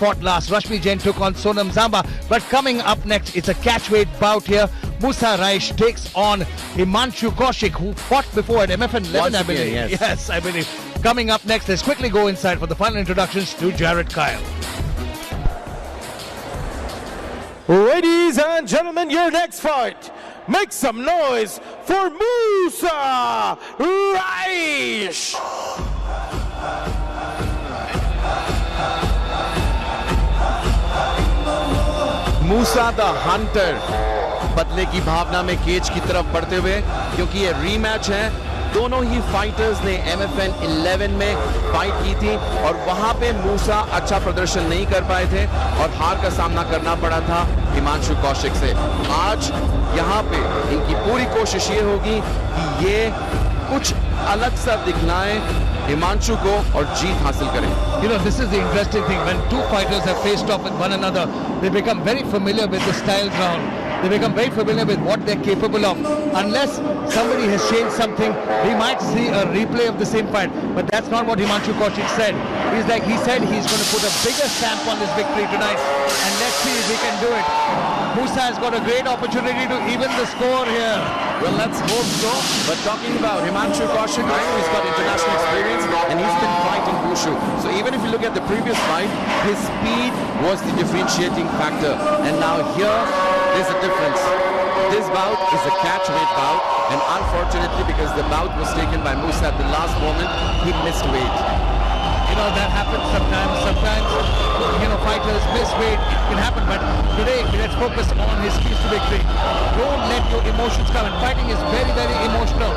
fought last. Rashmi Jain took on Sonam Zamba. But coming up next, it's a catchweight bout here. Musa Raish takes on Himanshu Kaushik, who fought before at MFN 11, I believe. Yes, I believe. Coming up next, let's quickly go inside for the final introductions to Jared Kyle. Ladies and gentlemen, your next fight. Make some noise for Musa Raish. Musa the Hunter बदले की भावना में cage की तरफ बढ़ते हुए, क्योंकि ये rematch है। दोनों ही फाइटर्स ने MFN 11 में फाइट की थी और वहां पे मूसा अच्छा प्रदर्शन नहीं कर पाए थे और हार का सामना करना पड़ा था हिमांशु कौशिक से। आज यहां पे इनकी पूरी कोशिश ये होगी कि ये कुछ अलग सा दिखलाएं हिमांशु को और जीत हासिल करें। You know, this is the interesting thing. When two fighters have faced off with one another, they become very familiar with the style ground. They become very familiar with what they're capable of. Unless somebody has changed something, we might see a replay of the same fight. But that's not what Himanshu Kaushik said. He said he's going to put a bigger stamp on this victory tonight. And let's see if he can do it. Musa has got a great opportunity to even the score here. Well, let's hope so. But talking about Himanshu Kaushik, I know he's got international experience and he's been fighting Wushu. So even if you look at the previous fight, his speed was the differentiating factor. And now here, there's a difference. This bout is a catchweight bout, and unfortunately, because the bout was taken by Musa at the last moment, he missed weight. You know, that happens sometimes. Sometimes, you know, fighters miss weight. It can happen. But today, let's focus on his keys to victory. Don't let your emotions come. And fighting is very, very emotional.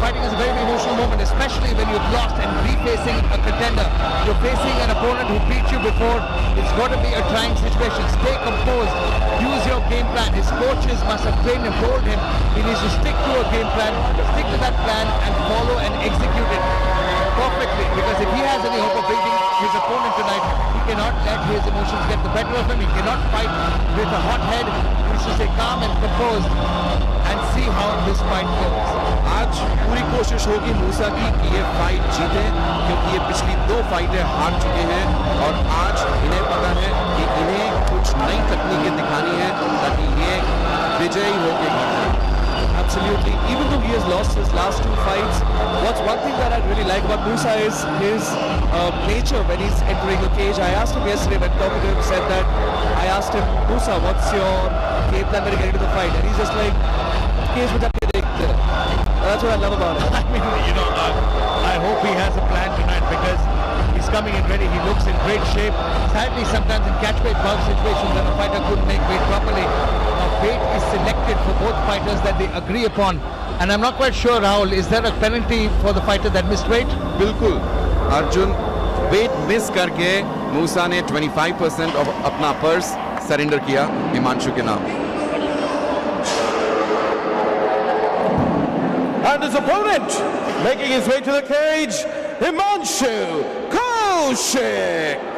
Fighting is a very emotional moment, especially when you've lost and refacing a contender. You're facing an opponent who beat you before. It's got to be a trying situation. Stay composed. Use your game plan. His coaches must have trained him, told him he needs to stick to a game plan, stick to that plan and follow and execute it perfectly, because if he has any hope of beating his opponent tonight, he cannot let his emotions get the better of him. He cannot fight with a hot head. He needs to stay calm and composed and see how this fight goes. आज पूरी कोशिश होगी मूसा की कि ये fight जीते, क्योंकि ये पिछली दो फाइटें हार चुके हैं और आज इन्हें पता है कि इन्हें कुछ नई तकनीकें दिखानी है ताकि ये विजयी होके जीते। Absolutely. Even though he has lost his last two fights, what's one thing that I really like about Musa is his nature when he's entering the cage. I asked him yesterday when talking to him, said that I asked him, Musa, what's your game plan when you get into the fight? And he's just like, cage with that. That's what I love about it. I mean, you know, I hope he has a plan tonight, because he's coming in ready. He looks in great shape. Sadly, sometimes in catchweight bout situations when a fighter couldn't make weight properly, weight is selected for both fighters that they agree upon. And I'm not quite sure, Rahul, is there a penalty for the fighter that missed weight? बिल्कुल Arjun, wait miss करके मूसा ने 25% of अपना purse surrender किया हिमांशु के नाम। And his opponent, making his way to the cage, Himanshu Kaushik.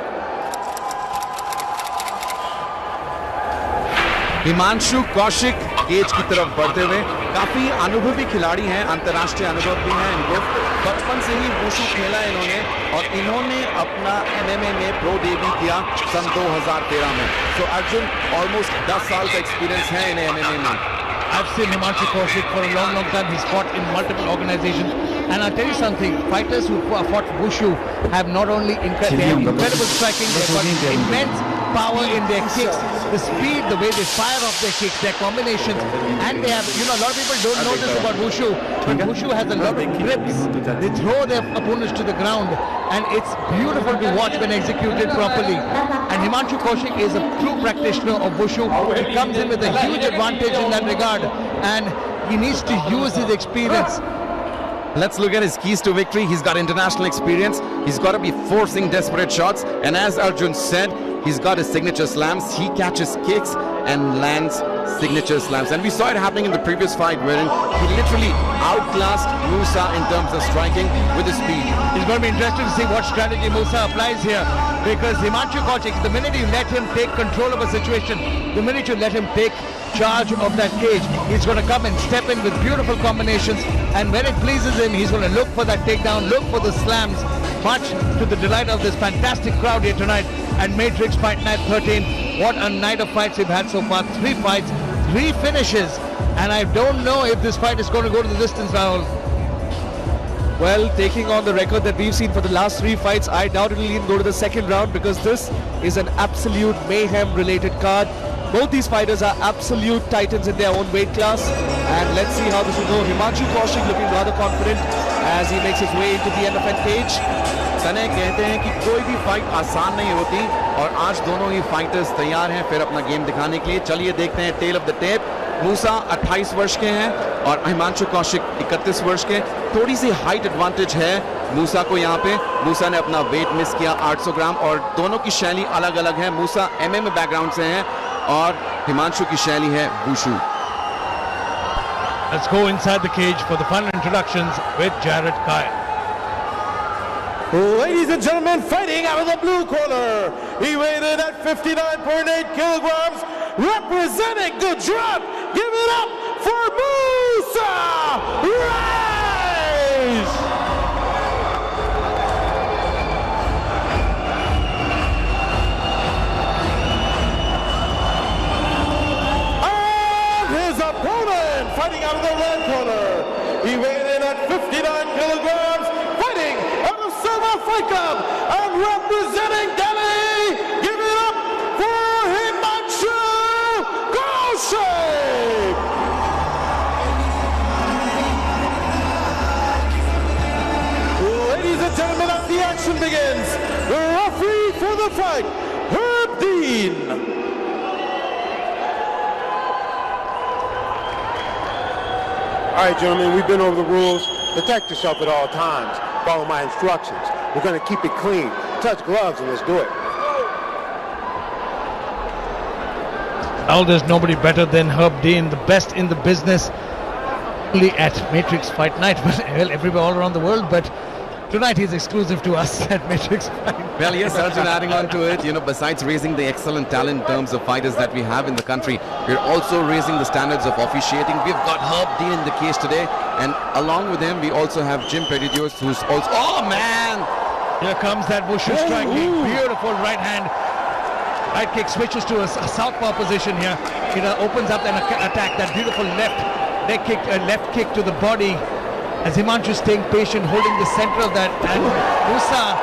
Himanshu Kaushik cage की तरफ बढ़ते हुए काफी अनुभवी खिलाड़ी हैं, अंतर्राष्ट्रीय अनुभव भी हैं इनको। बचपन से ही वुशु खेला इन्होंने और इन्होंने अपना MMA में प्रो डेब्यू किया सन 2013 में। तो अर्जुन ऑलमोस्ट 10 साल का एक्सपीरियंस है इन्हें MMA में। I've seen Himanshu Kaushik for a long, long time. He's fought in multiple organizations. And I'll tell you something, fighters who fought Wushu have not only incredible striking, they've got immense power in their kicks, the speed, the way they fire off their kicks, their combinations, and they have, you know, a lot of people don't know this about Wushu, but Wushu has a lot of grips. They throw their opponents to the ground, and it's beautiful to watch when executed properly. And Himanshu Kaushik is a true practitioner of Wushu. He comes in with a huge advantage in that regard, and he needs to use his experience. Let's look at his keys to victory. He's got international experience. He's got to be forcing desperate shots. And as Arjun said, he's got his signature slams. He catches kicks and lands signature slams. And we saw it happening in the previous fight wherein he literally outclassed Musa in terms of striking with his speed. It's going to be interesting to see what strategy Musa applies here, because Himanshu Kaushik, the minute you let him take control of a situation, the minute you let him take charge of that cage, he's going to come and step in with beautiful combinations, and when it pleases him, he's going to look for that takedown, look for the slams, much to the delight of this fantastic crowd here tonight at Matrix Fight Night 13. What a night of fights we've had so far. 3 fights, 3 finishes, and I don't know if this fight is going to go to the distance, Rahul. Well, taking on the record that we've seen for the last 3 fights, I doubt it'll even go to the second round, because this is an absolute mayhem-related card. Both these fighters are absolute titans in their own weight class, and let's see how this will go. Himanshu kaushik looking rather confident as he makes his way into the MFN cage. सने कहते हैं कि कोई भी fight आसान नहीं होती, और आज दोनों ही फाइटर्स तैयार हैं फिर अपना गेम दिखाने के लिए. चलिए देखते हैं टेल ऑफ द टेप. मूसा 28 वर्ष के हैं और हिमांशु कौशिक 31 वर्ष के. थोड़ी सी हाइट एडवांटेज है मूसा को यहाँ पे. मूसा ने अपना वेट मिस किया 800 ग्राम, और दोनों की शैली अलग अलग है. मूसा MMA बैकग्राउंड से हैं और हिमांशु की शैली है wushu. Let's go inside the cage for the final introductions with Jared Kyle. Ladies and gentlemen, fighting out of the blue corner, he weighed in at 59.8 kilograms, representing Gujarat. Give it up for Musa Raish! And his opponent, fighting out of the red corner, he weighed in at 59 kilograms, fighting out of Silver Fight Club, and representing Delhi, give it up for Himanshu kaushik! Ladies and gentlemen, as the action begins, the referee for the fight, Herb Dean. All right, gentlemen, we've been over the rules. Protect yourself at all times. Follow my instructions. We're going to keep it clean. Touch gloves and let's do it. Now there's nobody better than Herb Dean, the best in the business. Only at Matrix Fight Night, well, everywhere all around the world, but tonight he's exclusive to us at Matrix Fight Night. Well, yes, Arjun, adding on to it, besides raising the excellent talent in terms of fighters that we have in the country, we're also raising the standards of officiating. We've got Herb Dean in the cage today, and along with him, we also have Jim Petitios, who's also... Oh, man! Here comes that Wushu strike kick. Beautiful right hand. Right kick switches to a southpaw position here. It opens up an attack. That beautiful left kick to the body. As Himanshu staying patient, holding the center of that, and Musa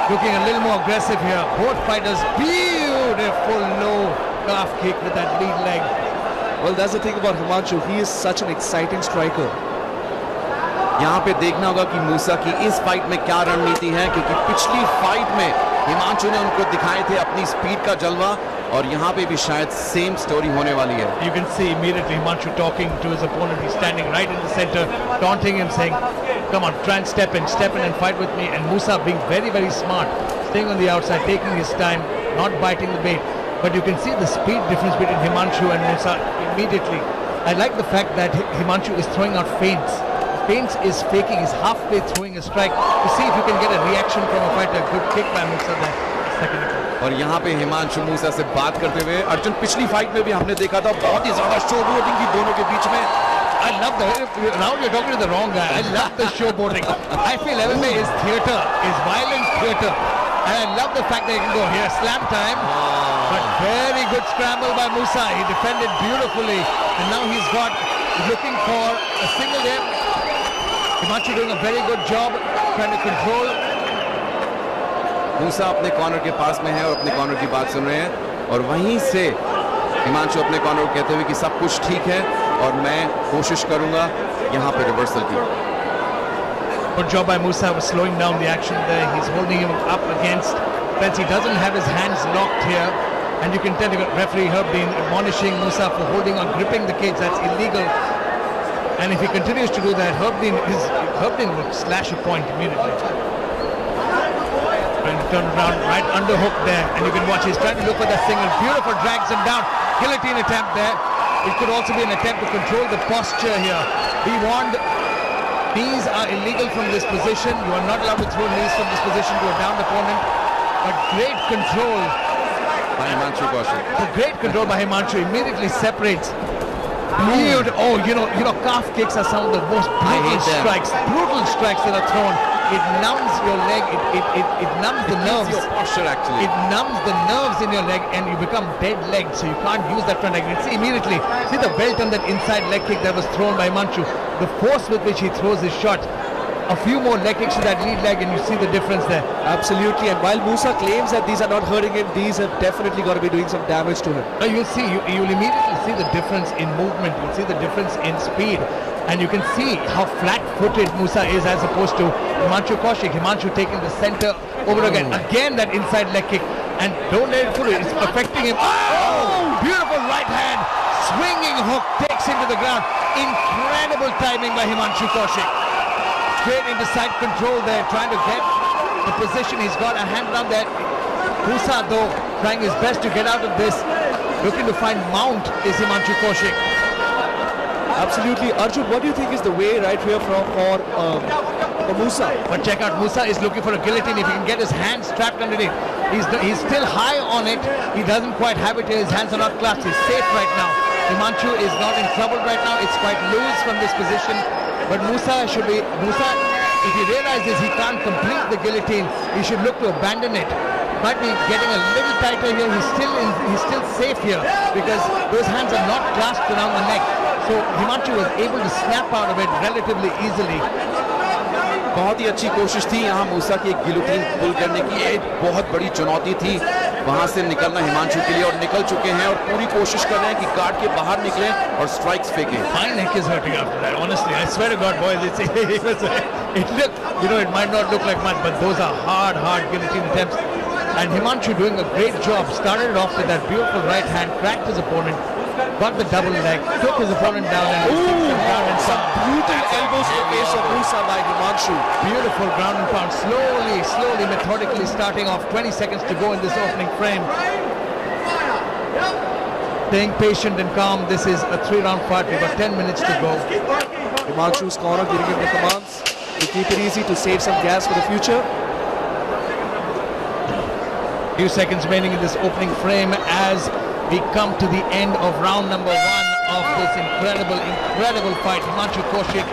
looking a little more aggressive here. Both fighters, beautiful low calf kick with that lead leg. Well, that's the thing about Himanshu. He is such an exciting striker. यहाँ पे देखना होगा कि मूसा की इस fight में क्या रणनीति है, क्योंकि पिछली फाइट में हिमांशु ने उनको दिखाए थे अपनी स्पीड का जलवा, और यहाँ पे भी शायद सेम स्टोरी होने वाली है. You can see immediately Himanshu talking to his opponent. He's standing right in the center, taunting him, saying, come on, try and step in and fight with me. And Musa being very, very smart, staying on the outside, taking his time, not biting the bait. But you can see the speed difference between Himanshu and Musa immediately. I like the fact that Himanshu is throwing out feints. Feints is faking, is halfway throwing a strike to see if you can get a reaction from a fighter. Good kick by Musa there. Second attempt. और यहाँ पे हिमांशु मूसा से बात करते हुए, अर्जुन पिछली fight में भी हमने देखा था बहुत ही ज्यादा शोबोर्डिंग थी दोनों के बीच में. I love now you're talking to the wrong guy. I love the showboating. I feel MMA is theatre, is violent theatre. And I love the fact that you can go here, slam time. But very good scramble by Musa. He defended beautifully. And now he's looking for a single there. Himanshu doing a very good job trying to control. मूसा अपने corner के पास में है और अपने corner की बात सुन रहे हैं, और वहीं से हिमांशु अपने कॉर्नर को कहते हुए कि सब कुछ ठीक है और मैं कोशिश करूंगा यहाँ पे रिवर्सल की. Good job by Musa was slowing down the action there. He's holding him up against fence. He doesn't have his hands locked here, and you can tell the referee Herb Dean admonishing Musa for holding on, gripping the cage. That's illegal. And if he continues to do that, Herb Dean will slash a point immediately. Trying to turn around, right underhook there, and you can watch he's trying to look for that single. Beautiful, drags him down. Guillotine attempt there. It could also be an attempt to control the posture here. Be warned, knees are illegal from this position. You are not allowed to throw knees from this position to a downed opponent. But great control by Himanshu kaushik. Great control by Himanshu. Immediately separates. Oh, calf kicks are some of the most brutal strikes that are thrown it numbs your leg, it numbs the nerves. Your posture actually. It numbs the nerves in your leg and you become dead-legged, so you can't use that front leg. You see immediately, see the belt on that inside leg kick that was thrown by Himanshu, the force with which he throws his shot. A few more leg kicks to that lead leg and you see the difference there. Absolutely, and while Musa claims that these are not hurting him, these have definitely got to be doing some damage to him. You'll see, you'll immediately see the difference in movement, you'll see the difference in speed, and you can see how flat-footed Musa is as opposed to Himanshu Kaushik. Himanshu taking the center over again. Again that inside leg kick, and don't let it fool you, it's affecting him. Oh! Beautiful right hand, swinging hook, takes him to the ground. Incredible timing by Himanshu Kaushik. Straight into side control there, trying to get the position. He's got a hand down there. Musa though, trying his best to get out of this. Looking to find mount is Himanshu Kaushik. Absolutely. Arjun, what do you think is the way right here for Musa? But check out, Musa is looking for a guillotine. If he can get his hands strapped underneath. He's still high on it. He doesn't quite have it here. His hands are not clasped. He's safe right now. Himanshu is not in trouble right now. It's quite loose from this position. But Musa, if he realizes he can't complete the guillotine, he should look to abandon it. Might be getting a little tighter here. He's still safe here because those hands are not clasped around the neck. So Himanshu was able to snap out of it relatively easily. बहुत ही अच्छी कोशिश थी यहाँ मूसा की एक guillotine पुल करने की, एक बहुत बड़ी चुनौती थी वहां से निकलना हिमांशु के लिए, और निकल चुके हैं और पूरी कोशिश कर रहे हैं कि गार्ड के बाहर निकलें और strikes फेंकें. My neck is hurting after that. Honestly, I swear to God, boys, it looked, it might not look like much, but those are hard guillotine attempts. And Himanshu doing a great job. Started it off with that beautiful right hand, cracked his opponent, got the double leg, took his opponent down and sits him down and some brutal elbows to the face of Musa by Himanshu. Beautiful ground and pound. Slowly, methodically starting off. 20 seconds to go in this opening frame. Staying patient and calm. This is a 3-round fight. We've got 10 minutes to go. Himanshu's corner giving him the commands to keep it easy, to save some gas for the future. Few seconds remaining in this opening frame as we come to the end of round number 1 of this incredible fight. Himanshu Kaushik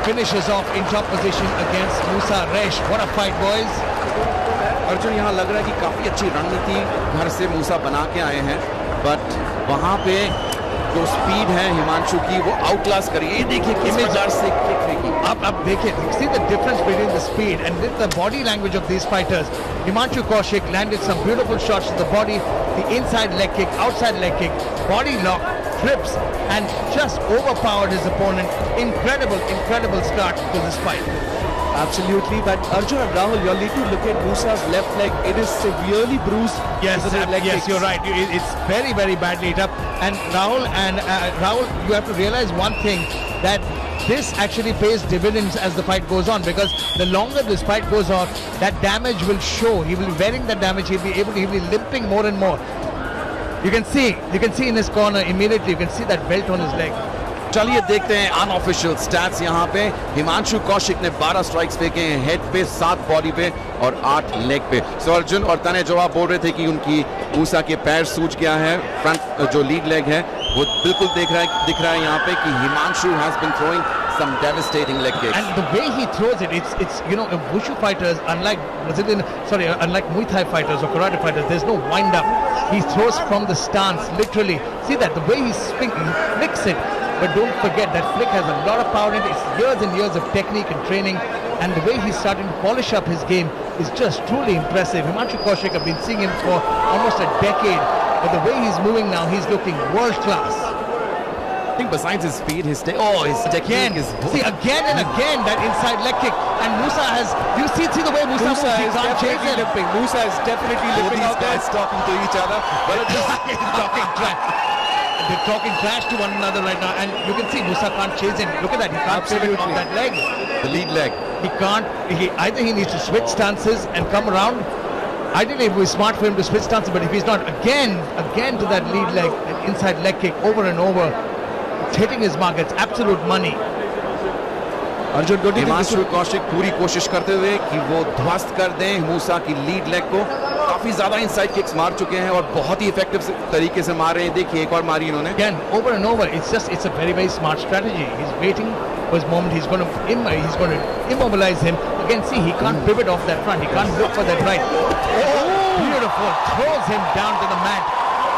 finishes off in top position against Musa Raish. What a fight, boys. Arjun, यहाँ लग रहा है कि काफी अच्छी रणनीति घर से मूसा बना के आए हैं, बट वहां पे जो स्पीड है हिमांशु की वो आउटक्लास करी. ये देखिए किस प्रकार से किक फेंकी. अब देखिए, see the difference between the speed and the body language of these fighters. Himanshu Kaushik landed some beautiful shots to the body, the inside leg kick, outside leg kick, body lock, trips, and just overpowered his opponent. Incredible start to this fight. Absolutely, but Arjun and Rahul, you'll need to look at Musa's left leg. It is severely bruised. Yes, you're right. It's very badly hit up. And Rahul, you have to realize one thing, that this actually pays dividends as the fight goes on, because the longer this fight goes on, that damage will show. He will be wearing that damage. He'll be limping more and more. You can see in his corner immediately. You can see that belt on his leg. चलिए देखते हैं unofficial stats यहाँ पे. हिमांशु कौशिक ने 12 strikes फेंके हैं, head पे, 7 body पे और 8 लेग पे. सो अर्जुन और तने जो आप बोल रहे थे कि उनकी मूसा के पैर सूज गया है, फ्रंट जो लीड लेग है वो बिल्कुल दिख रहा है यहाँ पे कि Himanshu has been throwing some devastating leg kicks. And the way he throws it, it's Wushu fighters, unlike Muay Thai fighters or karate fighters, there's no wind up. He throws from the stance, literally. See that, the way he flicks it. But don't forget that flick has a lot of power in it. It's years and years of technique and training, and the way he's starting to polish up his game is just truly impressive. Himanshu Kaushik, I've been seeing him for almost a decade, but the way he's moving now, he's looking world class. I think besides his speed, his technique is... See, again and again, that inside leg kick. And Musa has... You see the way Musa moves, he can't chase him. Musa is definitely limping out there. Talking to each other. But talking trash. They're talking trash to one another right now. And you can see Musa can't chase him. Look at that. He can't pivot off that leg. The lead leg. He can't... Either he needs to switch stances and come around. I think it would be smart for him to switch stances. But if he's not, again to that lead leg, that inside leg kick over and over. It's hitting his mark. It's absolute money. Arjun, Himanshu Kaushik पूरी कोशिश करते हुए कि वो ध्वस्त कर दें मूसा की लीड लेग को. काफी ज्यादा इनसाइड किक्स मार चुके हैं और बहुत ही इफेक्टिव तरीके से मार रहे हैं. देखिए एक और मारी इन्होंने. Again, over and over. It's a very smart strategy. He's waiting for his moment. He's going to immobilize him. Again, see, he can't pivot off that front. He can't look for that right. Oh, beautiful. Throws him down to the mat.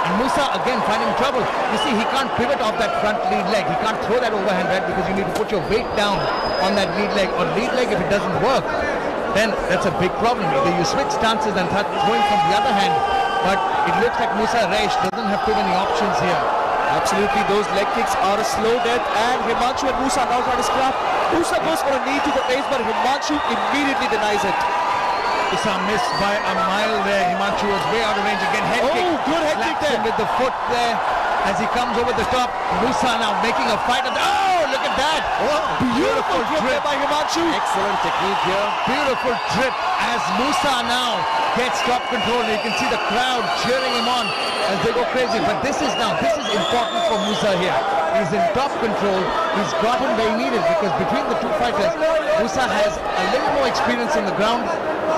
And Musa again finding trouble. You see, he can't pivot off that front lead leg. He can't throw that overhand right because you need to put your weight down on that lead leg. Or lead leg, if it doesn't work, then that's a big problem. Either you switch stances and start throwing from the other hand. But it looks like Musa Raish doesn't have too many options here. Absolutely, those leg kicks are a slow death, and Himanshu and Musa now trying to scrap. Musa goes for a knee to the face, but Himanshu immediately denies it. Musa missed by a mile there. Himanshu was way out of range again. Head kick. Good head kick there. Him with the foot there as he comes over the top. Musa now making a fight of the... Oh, look at that. Beautiful trip by Himanshu. Excellent technique here. Beautiful trip as Musa now gets top control. You can see the crowd cheering him on as they go crazy. But this is important for Musa here. He's in top control. He's got him where he needed because between the two fighters, Musa has a little more experience on the ground.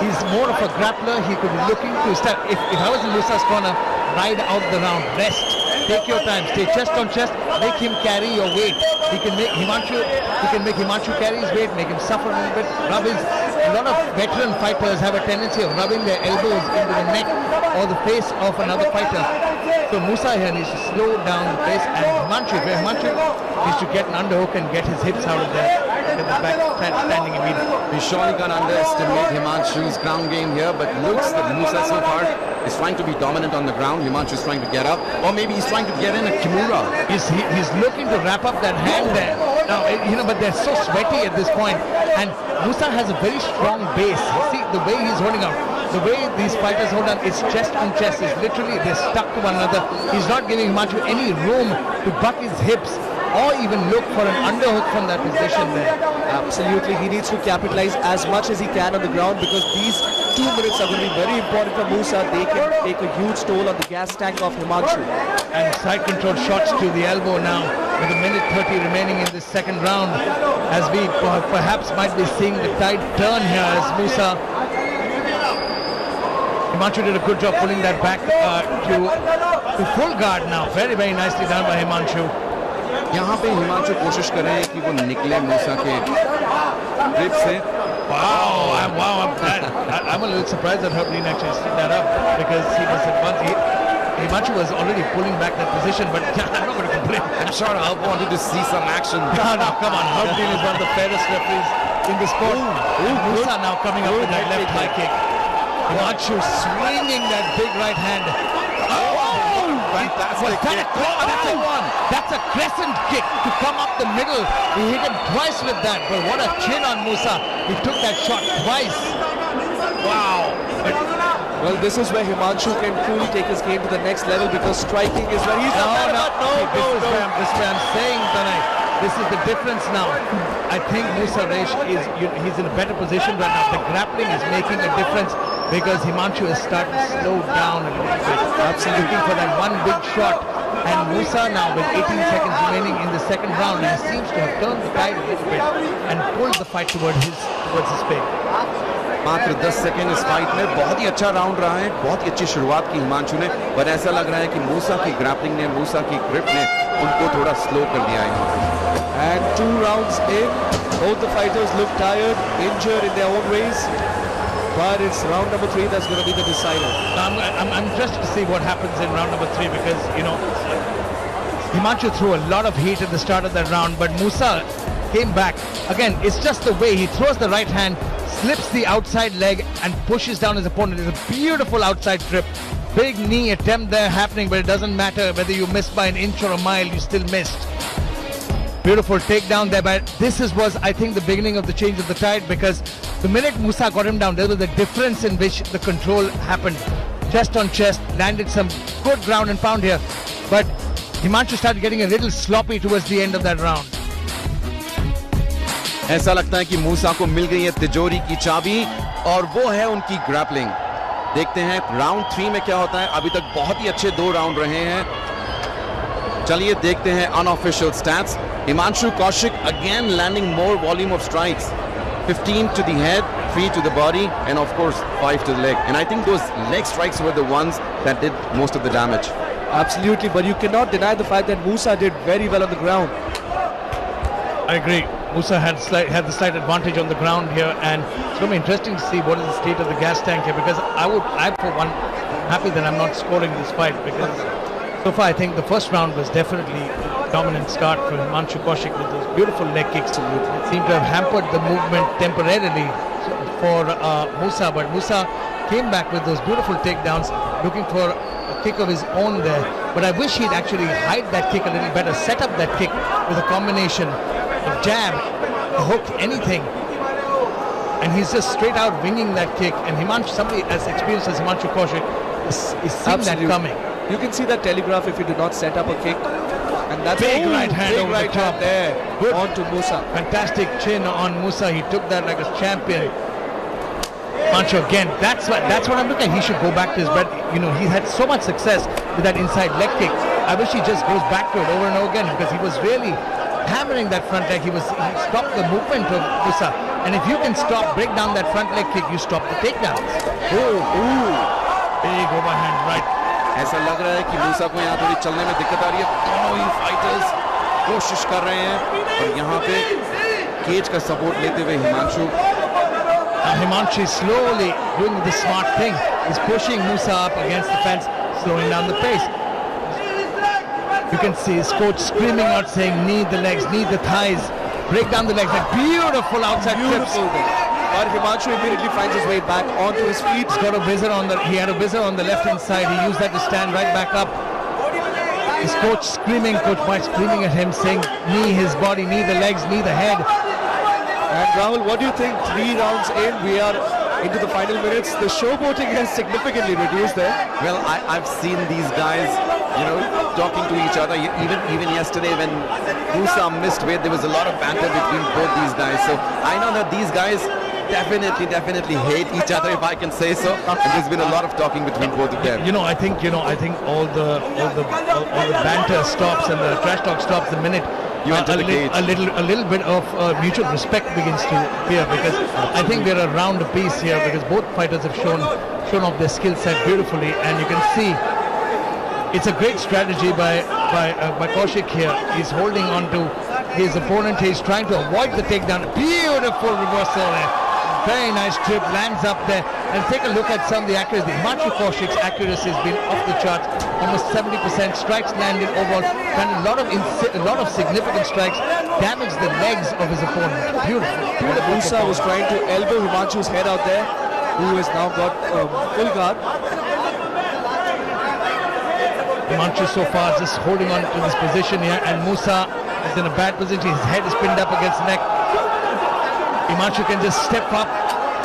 He's more of a grappler. He could be looking to start. If I was in Musa's corner, ride out the round. Rest. Take your time. Stay chest on chest. Make him carry your weight. He can make Himanshu carry his weight, make him suffer a little bit. A lot of veteran fighters have a tendency of rubbing their elbows into the neck or the face of another fighter. So Musa here needs to slow down the pace, and Himanshu needs to get an underhook and get his hips out of there. Get the back standing immediately. We surely can't underestimate Himanshu's ground game here, but looks that Musa so far is trying to be dominant on the ground. Himanshu is trying to get up, or maybe he's trying to get in a Kimura. He's looking to wrap up that hand there. Now, but they're so sweaty at this point, and Musa has a very strong base. See the way he's holding out. The way these fighters hold on, it's chest on chest. It's literally, they're stuck to one another. He's not giving Himanshu any room to buck his hips or even look for an underhook from that position there. Absolutely, he needs to capitalize as much as he can on the ground because these 2 minutes are going to be very important for Musa. They can take a huge toll on the gas tank of Himanshu. And side control shots to the elbow now with 1:30 remaining in this second round, as we perhaps might be seeing the tide turn here as Musa. Himanshu did a good job pulling that back to full guard now. Very nicely done by Himanshu. यहाँ पे हिमांशु कोशिश कर रहे हैं कि वो निकले मूसा के ग्रिप से. Wow, I'm a little surprised that Herb didn't actually set that up because he was Himanshu was already pulling back that position, but I'm not going to complain. I'm sure Herb wanted to see some action. No, come on. Herb Dean is one of the fairest referees in the sport. Musa now coming up with that left high kick. Himanshu swinging that big right hand. Fantastic kick. That's a one. That's a crescent kick to come up the middle. He hit him twice with that, but what a chin on Musa. He took that shot twice. Wow. Well, this is where Himanshu can truly take his game to the next level because striking is where he's No. This is where I'm saying tonight. This is the difference now. I think Musa Raish he's in a better position right now. The grappling is making a difference because Himanshu is starting to slow down a little bit. Absolutely looking for that one big shot. And Musa now with 18 seconds remaining in the second round, he seems to have turned the tide a little bit and pulled the fight towards his favor. मात्र 10 second इस fight में. बहुत ही अच्छा round रहा है. बहुत ही अच्छी शुरुआत की हिमांशु ने, पर ऐसा लग रहा है कि मूसा की ग्रैपलिंग ने, मूसा की ग्रिप ने उनको थोड़ा स्लो कर दिया है. And 2 rounds in, both the fighters look tired, injured in their own ways. But it's round number 3 that's going to be the decider. I'm interested to see what happens in round number 3 because, Himanshu threw a lot of heat at the start of that round, but Musa came back. Again, it's just the way he throws the right hand, slips the outside leg and pushes down his opponent. It's a beautiful outside trip. Big knee attempt there happening, but it doesn't matter whether you missed by an inch or a mile, you still missed. Beautiful takedown there, but this was, I think, the beginning of the change of the tide because the minute Musa got him down, there was a difference in which the control happened. Chest on chest, landed some good ground and pound here, but Himanshu started getting a little sloppy towards the end of that round. ऐसा लगता है कि मूसा को मिल गई है तिजोरी की चाबी और वो है उनकी ग्रैपलिंग. देखते हैं राउंड 3 में क्या होता है. अभी तक बहुत ही अच्छे 2 राउंड रहे हैं. चलिए देखते हैं unofficial stats. Himanshu Kaushik again landing more volume of strikes. 15 to the head, 3 to the body, and of course 5 to the leg. And I think those leg strikes were the ones that did most of the damage. Absolutely, but you cannot deny the fact that Musa did very well on the ground. I agree. Musa had the slight advantage on the ground here, and it's going to be interesting to see what is the state of the gas tank here, because I for one happy that I'm not scoring this fight, because so far I think the first round was definitely a dominant start for Himanshu Kaushik with those beautiful leg kicks. It seemed to have hampered the movement temporarily for Musa, but Musa came back with those beautiful takedowns, looking for a kick of his own there. But I wish he'd actually hide that kick a little better, set up that kick with a combination of jab, a hook, anything. And he's just straight out winging that kick. And Himanshu, somebody as experienced as Himanshu Kaushik, is seeing that coming. You can see that telegraph if you do not set up a kick. And that's big right hand over the top there. Good. On to Musa. Fantastic chin on Musa. He took that like a champion. Himanshu again. That's what I'm looking at. He should go back to his bed. You know, he had so much success with that inside leg kick. I wish he just goes back to it over and over again, because he was really hammering that front leg. He stopped the movement of Musa. And if you can break down that front leg kick, you stop the takedowns. Big overhand right. ऐसा लग रहा है कि मूसा को यहाँ थोड़ी चलने में दिक्कत आ रही है. दोनों ही फाइटर्स कोशिश कर रहे हैं, और यहाँ पे केज का सपोर्ट लेते हुए Himanshu. Himanshu is slowly doing the smart thing. He's pushing Musa up against the fence, slowing down the pace. You can see his coach screaming out, saying, knee the legs, knee the thighs, break down the legs. Like beautiful outside trips. But Himanshu immediately finds his way back onto his feet. He's got a visor he had a visor on the left hand side. He used that to stand right back up. His coach screaming, Coach White screaming at him, saying, knee his body, knee the legs, knee the head. And Rahul, what do you think? 3 rounds in, we are into the final minutes. The showboating has significantly reduced there. Well, I've seen these guys, you know, talking to each other. Even yesterday when Musa missed weight, there was a lot of banter between both these guys. So I know that these guys definitely hate each other, if I can say so. And there's been a lot of talking between both of them. I think all the banter stops and the trash talk stops the minute you enter the cage. A little bit of mutual respect begins to appear, because I think we're a round apiece here, because both fighters have shown off their skill set beautifully, and you can see it's a great strategy by Kaushik here. He's holding on to his opponent. He's trying to avoid the takedown. Beautiful reversal there. Very nice trip, lands up there. And take a look at some of the accuracy. Himanshu Kaushik's accuracy has been off the charts. Almost 70%. Strikes landed overall. And a lot of significant strikes. Damaged the legs of his opponent. Beautiful. Musa was trying to elbow Himanshu's head out there, who has now got full guard. Himanshu so far just holding on to this position here, and Musa is in a bad position. His head is pinned up against the neck. Himanshu can just step up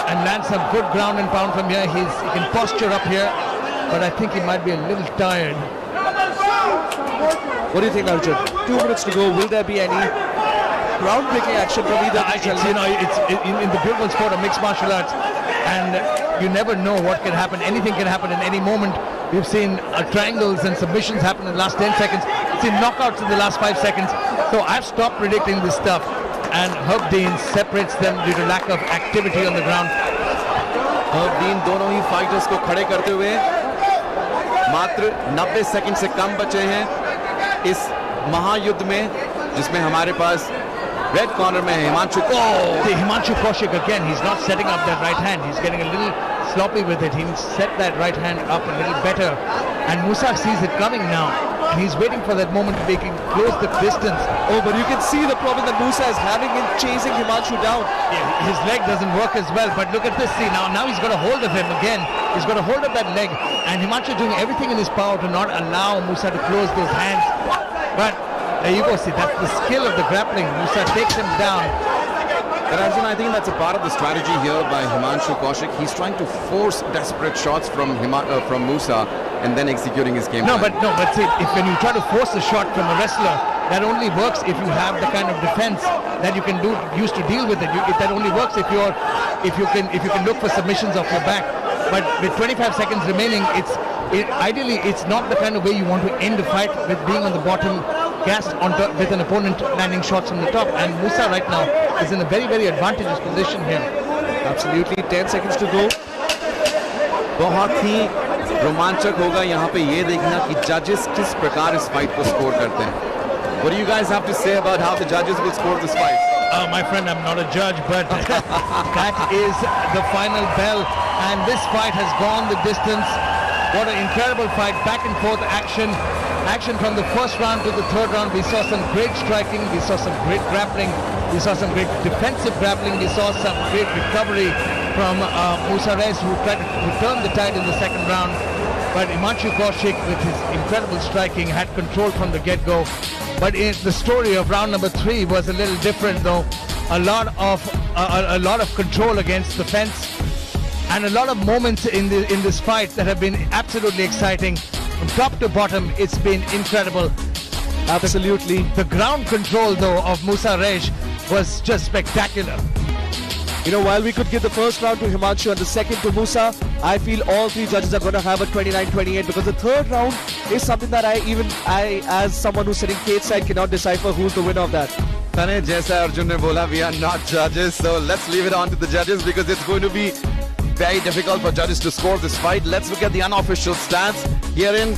and land some good ground and pound from here. He can posture up here, but I think he might be a little tired. What do you think, Arjun? 2 minutes to go. Will there be any groundbreaking action from either? It's in the beautiful sport of mixed martial arts, and you never know what can happen. Anything can happen in any moment. We've seen triangles and submissions happen in the last 10 seconds. We've seen knockouts in the last 5 seconds. So I've stopped predicting this stuff. And Herb Dean separates them due to lack of activity on the ground. Herb Dean दोनों ही fighters को खड़े करते हुए मात्र 90 second से कम बचे हैं इस महायुद्ध में, जिसमें हमारे पास रेड कॉर्नर में Himanshu. Himanshu Kaushik again. He's not setting up that right hand. He's getting a little sloppy with it. He needs to set that right hand up a little better. And Musa sees it coming now. And he's waiting for that moment to close the distance. Oh, but you can see the problem that Musa is having in chasing Himanshu down. Yeah, his leg doesn't work as well. But look at this. See, now he's got a hold of him again. He's got a hold of that leg. And Himanshu is doing everything in his power to not allow Musa to close those hands. But there you go. See, that's the skill of the grappling. Musa takes him down. And Arjun, I think that's a part of the strategy here by Himanshu Kaushik. He's trying to force desperate shots from Musa and then executing his game. No, but see, when you try to force a shot from a wrestler, that only works if you have the kind of defense that you can use to deal with it. That only works if you can look for submissions off your back. But with 25 seconds remaining, ideally it's not the kind of way you want to end a fight, with being on the bottom, gassed on top, with an opponent landing shots from the top. And Musa right now is in a very, very advantageous position here. Absolutely, 10 seconds to go. बहुत ही रोमांचक होगा यहाँ पे ये देखना कि जजेस किस प्रकार इस फाइट को स्कोर करते हैं. What do you guys have to say about how the judges will score this fight? My friend, I'm not a judge, but that is the final bell, and this fight has gone the distance. What an incredible fight, back and forth action from the first round to the third round. We saw some great striking, we saw some great grappling, we saw some great defensive grappling, we saw some great recovery from Musa Raish, who tried to return the tide in the second round. But Himanshu, with his incredible striking, had control from the get-go. But the story of round number 3 was a little different, though. A lot of control against the fence, and a lot of moments in this fight that have been absolutely exciting. From top to bottom, it's been incredible. Absolutely. The ground control, though, of Musa Raish was just spectacular. You know, while we could give the first round to Himanshu and the second to Musa, I feel all three judges are going to have a 29-28, because the third round is something that I as someone who's sitting cage side, cannot decipher who's the winner of that. Tane, jaisa Arjun ne bola, we are not judges, so let's leave it on to the judges, because it's going to be very difficult for judges to score this fight. Let's look at the unofficial stats. Herein,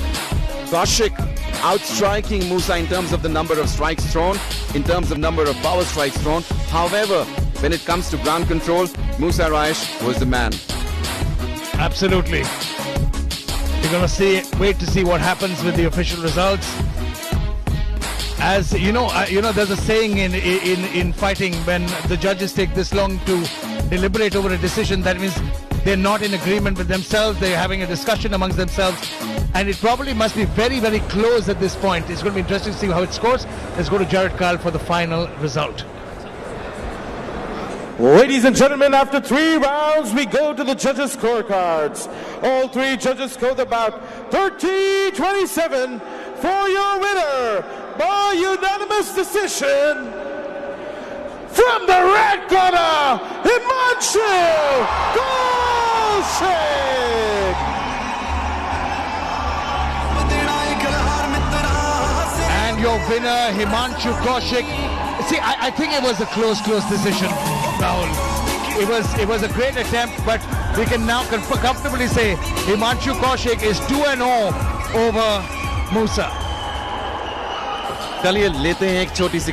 Kaushik outstriking Musa in terms of the number of strikes thrown, in terms of number of power strikes thrown. However, when it comes to ground control, Musa Raish was the man. Absolutely. We're going to wait to see what happens with the official results. As you know, there's a saying in fighting, when the judges take this long to deliberate over a decision, that means they're not in agreement with themselves. They're having a discussion amongst themselves, and it probably must be very, very close at this point. It's going to be interesting to see how it scores. Let's go to Jared Kyle for the final result. Ladies and gentlemen, after 3 rounds, we go to the judges' scorecards. All 3 judges scored about 30-27 for your winner by unanimous decision. From the red corner, Himanshu kaushik. And your winner, Himanshu Kaushik. See, I think it was a close decision, Rahul. It was a great attempt, but we can now comfortably say Himanshu Kaushik is 2-0 over Musa. चलिए लेते हैं एक छोटी सी